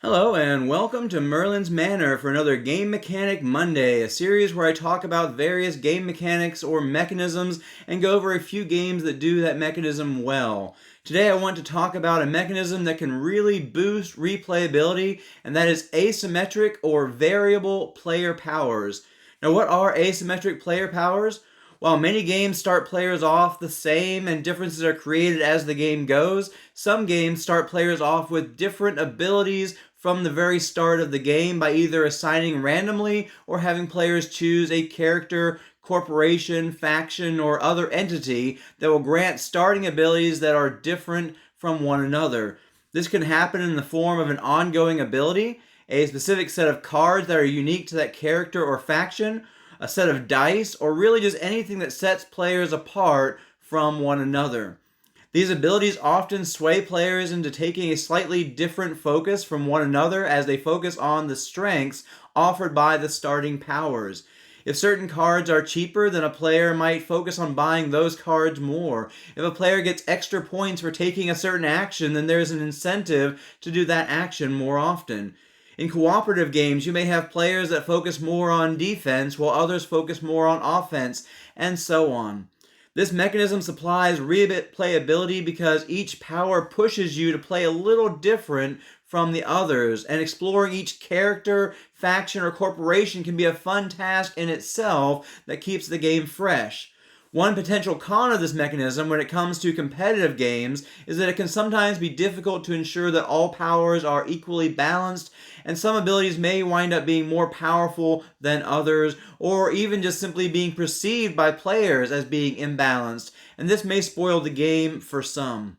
Hello and welcome to Merlin's Manor for another Game Mechanic Monday, a series where I talk about various game mechanics or mechanisms and go over a few games that do that mechanism well. Today I want to talk about a mechanism that can really boost replayability, and that is asymmetric or variable player powers. Now, what are asymmetric player powers? While many games start players off the same and differences are created as the game goes, some games start players off with different abilities from the very start of the game by either assigning randomly or having players choose a character, corporation, faction, or other entity that will grant starting abilities that are different from one another. This can happen in the form of an ongoing ability, a specific set of cards that are unique to that character or faction, a set of dice, or really just anything that sets players apart from one another. These abilities often sway players into taking a slightly different focus from one another as they focus on the strengths offered by the starting powers. If certain cards are cheaper, then a player might focus on buying those cards more. If a player gets extra points for taking a certain action, then there's an incentive to do that action more often. In cooperative games, you may have players that focus more on defense while others focus more on offense, and so on. This mechanism supplies replayability because each power pushes you to play a little different from the others, and exploring each character, faction, or corporation can be a fun task in itself that keeps the game fresh. One potential con of this mechanism when it comes to competitive games is that it can sometimes be difficult to ensure that all powers are equally balanced, and some abilities may wind up being more powerful than others, or even just simply being perceived by players as being imbalanced, and this may spoil the game for some.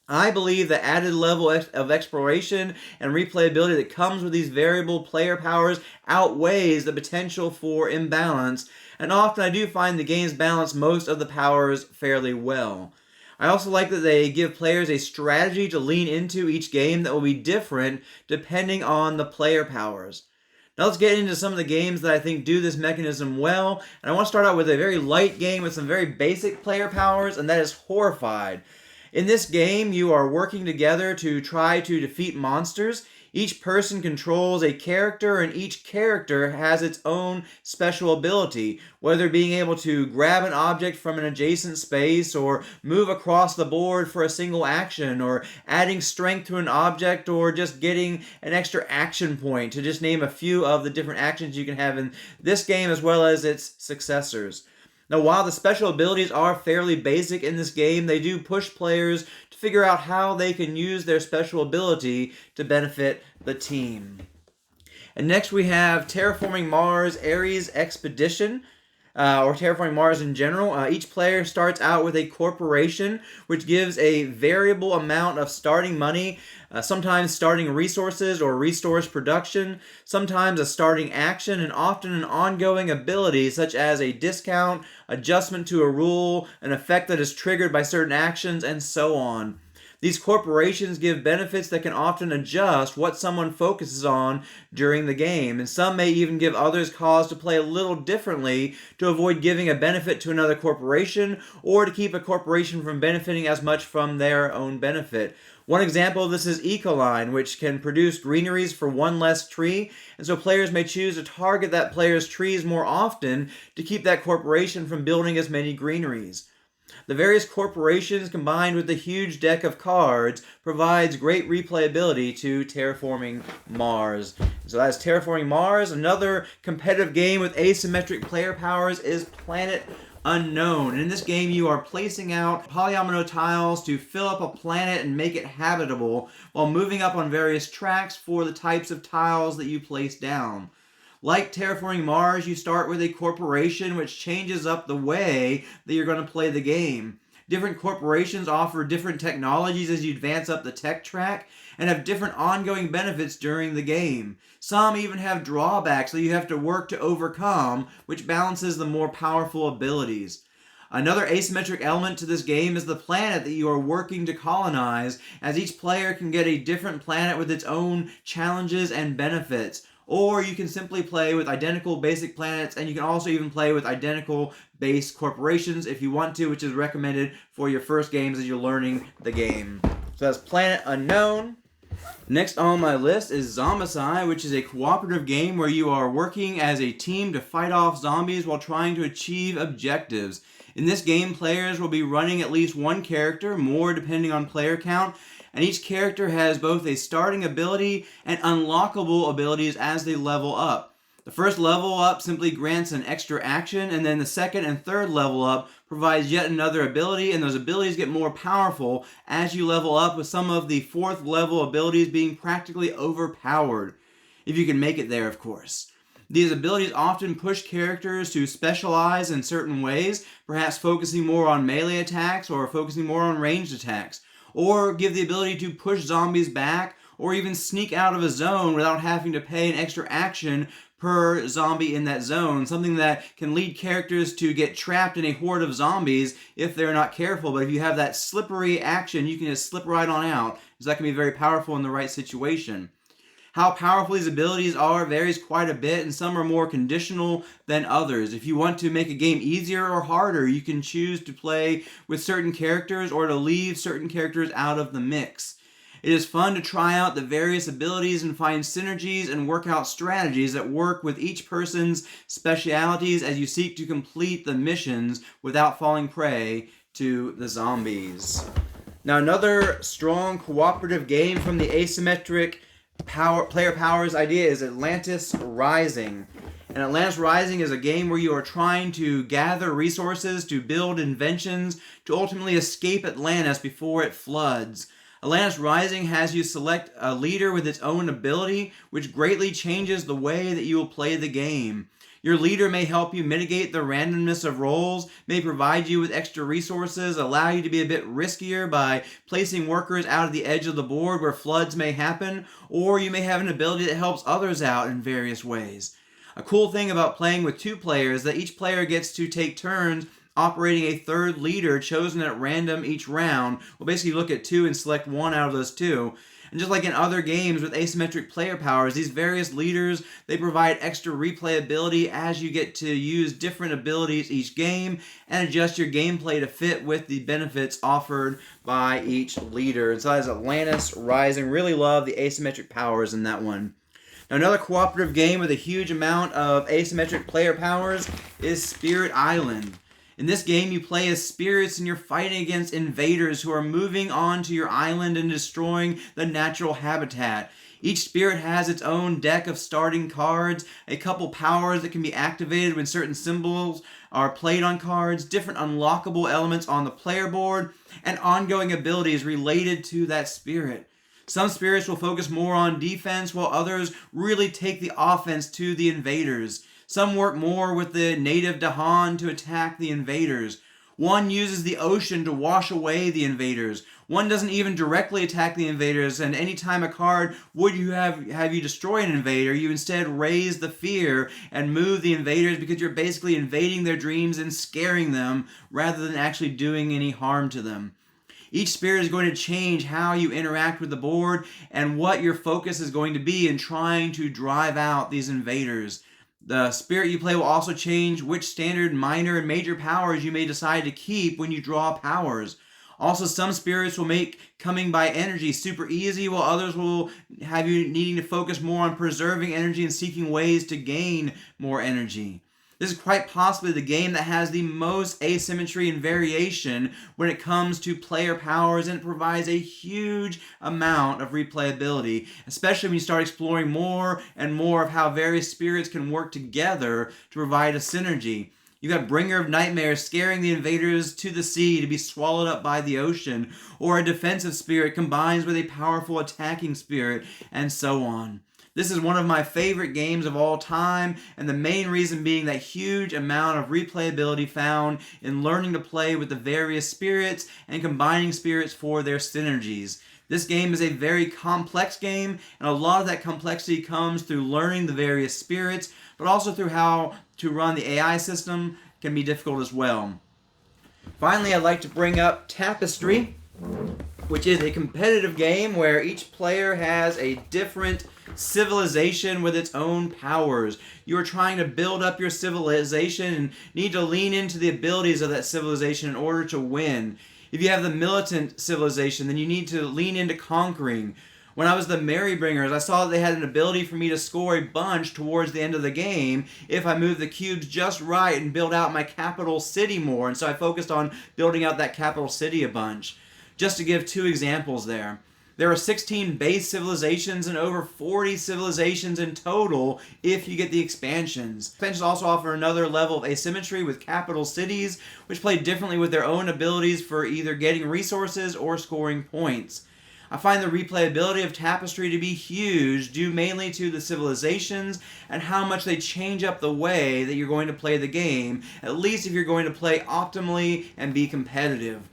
I believe the added level of exploration and replayability that comes with these variable player powers outweighs the potential for imbalance, and often I do find the games balance most of the powers fairly well. I also like that they give players a strategy to lean into each game that will be different depending on the player powers. Now let's get into some of the games that I think do this mechanism well, and I want to start out with a very light game with some very basic player powers, and that is Horrified. In this game, you are working together to try to defeat monsters. Each person controls a character, and each character has its own special ability, whether being able to grab an object from an adjacent space, or move across the board for a single action, or adding strength to an object, or just getting an extra action point, to just name a few of the different actions you can have in this game as well as its successors. Now, while the special abilities are fairly basic in this game, they do push players to figure out how they can use their special ability to benefit the team. And next we have Terraforming Mars Ares Expedition. Or Terraforming Mars in general. Each player starts out with a corporation, which gives a variable amount of starting money, sometimes starting resources or resource production, sometimes a starting action, and often an ongoing ability such as a discount, adjustment to a rule, an effect that is triggered by certain actions, and so on. These corporations give benefits that can often adjust what someone focuses on during the game, and some may even give others cause to play a little differently to avoid giving a benefit to another corporation, or to keep a corporation from benefiting as much from their own benefit. One example of this is Ecoline, which can produce greeneries for one less tree, and so players may choose to target that player's trees more often to keep that corporation from building as many greeneries. The various corporations combined with the huge deck of cards provides great replayability to Terraforming Mars. So that's Terraforming Mars. Another competitive game with asymmetric player powers is Planet Unknown. In this game, you are placing out polyomino tiles to fill up a planet and make it habitable while moving up on various tracks for the types of tiles that you place down. Like Terraforming Mars, you start with a corporation which changes up the way that you're going to play the game. Different corporations offer different technologies as you advance up the tech track and have different ongoing benefits during the game. Some even have drawbacks that you have to work to overcome, which balances the more powerful abilities. Another asymmetric element to this game is the planet that you are working to colonize, as each player can get a different planet with its own challenges and benefits. Or you can simply play with identical basic planets, and you can also even play with identical base corporations if you want to, which is recommended for your first games as you're learning the game. So that's Planet Unknown. Next on my list is Zombicide, which is a cooperative game where you are working as a team to fight off zombies while trying to achieve objectives. In this game, players will be running at least one character, more depending on player count, and each character has both a starting ability and unlockable abilities as they level up. The first level up simply grants an extra action, and then the second and third level up provides yet another ability, and those abilities get more powerful as you level up, with some of the fourth level abilities being practically overpowered. If you can make it there, of course. These abilities often push characters to specialize in certain ways, perhaps focusing more on melee attacks or focusing more on ranged attacks, or give the ability to push zombies back or even sneak out of a zone without having to pay an extra action per zombie in that zone, something that can lead characters to get trapped in a horde of zombies if they're not careful. But if you have that slippery action, you can just slip right on out, so that can be very powerful in the right situation. How powerful these abilities are varies quite a bit, and some are more conditional than others. If you want to make a game easier or harder, you can choose to play with certain characters or to leave certain characters out of the mix. It is fun to try out the various abilities and find synergies and work out strategies that work with each person's specialities as you seek to complete the missions without falling prey to the zombies. Now, another strong cooperative game from the asymmetric player powers idea is Atlantis Rising. And Atlantis Rising is a game where you are trying to gather resources to build inventions to ultimately escape Atlantis before it floods. Atlantis Rising has you select a leader with its own ability, which greatly changes the way that you will play the game. Your leader may help you mitigate the randomness of rolls, may provide you with extra resources, allow you to be a bit riskier by placing workers out of the edge of the board where floods may happen, or you may have an ability that helps others out in various ways. A cool thing about playing with two players is that each player gets to take turns operating a third leader chosen at random each round. We'll basically look at two and select one out of those two. And just like in other games with asymmetric player powers, these various leaders, they provide extra replayability as you get to use different abilities each game and adjust your gameplay to fit with the benefits offered by each leader. And so that is Atlantis Rising. Really love the asymmetric powers in that one. Now, another cooperative game with a huge amount of asymmetric player powers is Spirit Island. In this game, you play as spirits and you're fighting against invaders who are moving onto your island and destroying the natural habitat. Each spirit has its own deck of starting cards, a couple powers that can be activated when certain symbols are played on cards, different unlockable elements on the player board, and ongoing abilities related to that spirit. Some spirits will focus more on defense, while others really take the offense to the invaders. Some work more with the native Dahan to attack the invaders. One uses the ocean to wash away the invaders. One doesn't even directly attack the invaders, and anytime a card would have you destroy an invader, you instead raise the fear and move the invaders because you're basically invading their dreams and scaring them rather than actually doing any harm to them. Each spirit is going to change how you interact with the board and what your focus is going to be in trying to drive out these invaders. The spirit you play will also change which standard, minor, and major powers you may decide to keep when you draw powers. Also, some spirits will make coming by energy super easy, while others will have you needing to focus more on preserving energy and seeking ways to gain more energy. This is quite possibly the game that has the most asymmetry and variation when it comes to player powers, and it provides a huge amount of replayability, especially when you start exploring more and more of how various spirits can work together to provide a synergy. You've got Bringer of Nightmares scaring the invaders to the sea to be swallowed up by the ocean, or a defensive spirit combines with a powerful attacking spirit, and so on. This is one of my favorite games of all time, and the main reason being that huge amount of replayability found in learning to play with the various spirits and combining spirits for their synergies. This game is a very complex game, and a lot of that complexity comes through learning the various spirits, but also through how to run the AI system can be difficult as well. Finally, I'd like to bring up Tapestry, which is a competitive game where each player has a different civilization with its own powers. You are trying to build up your civilization and need to lean into the abilities of that civilization in order to win. If you have the militant civilization, then you need to lean into conquering. When I was the Merrybringers, I saw that they had an ability for me to score a bunch towards the end of the game if I moved the cubes just right and build out my capital city more. And so I focused on building out that capital city a bunch. Just to give 2 examples there. There are 16 base civilizations and over 40 civilizations in total if you get the expansions. Expansions also offer another level of asymmetry with capital cities, which play differently with their own abilities for either getting resources or scoring points. I find the replayability of Tapestry to be huge, due mainly to the civilizations and how much they change up the way that you're going to play the game, at least if you're going to play optimally and be competitive.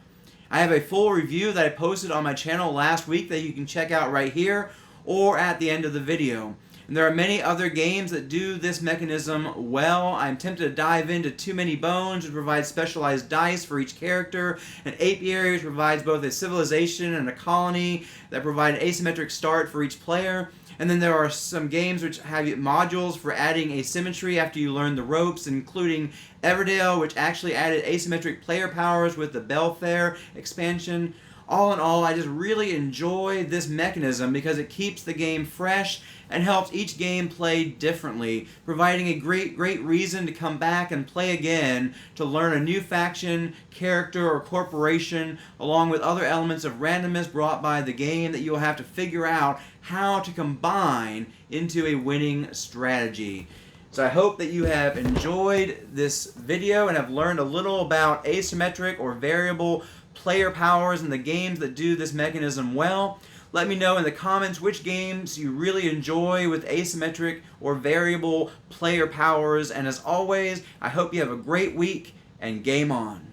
I have a full review that I posted on my channel last week that you can check out right here or at the end of the video. And there are many other games that do this mechanism well. I'm tempted to dive into Too Many Bones, which provides specialized dice for each character, and Apiary, which provides both a civilization and a colony that provide an asymmetric start for each player. And then there are some games which have modules for adding asymmetry after you learn the ropes, including Everdale, which actually added asymmetric player powers with the Belfair expansion. All in all, I just really enjoy this mechanism because it keeps the game fresh and helps each game play differently, providing a great reason to come back and play again to learn a new faction, character, or corporation, along with other elements of randomness brought by the game that you'll have to figure out how to combine into a winning strategy. So I hope that you have enjoyed this video and have learned a little about asymmetric or variable player powers and the games that do this mechanism well. Let me know in the comments which games you really enjoy with asymmetric or variable player powers. And as always, I hope you have a great week and game on.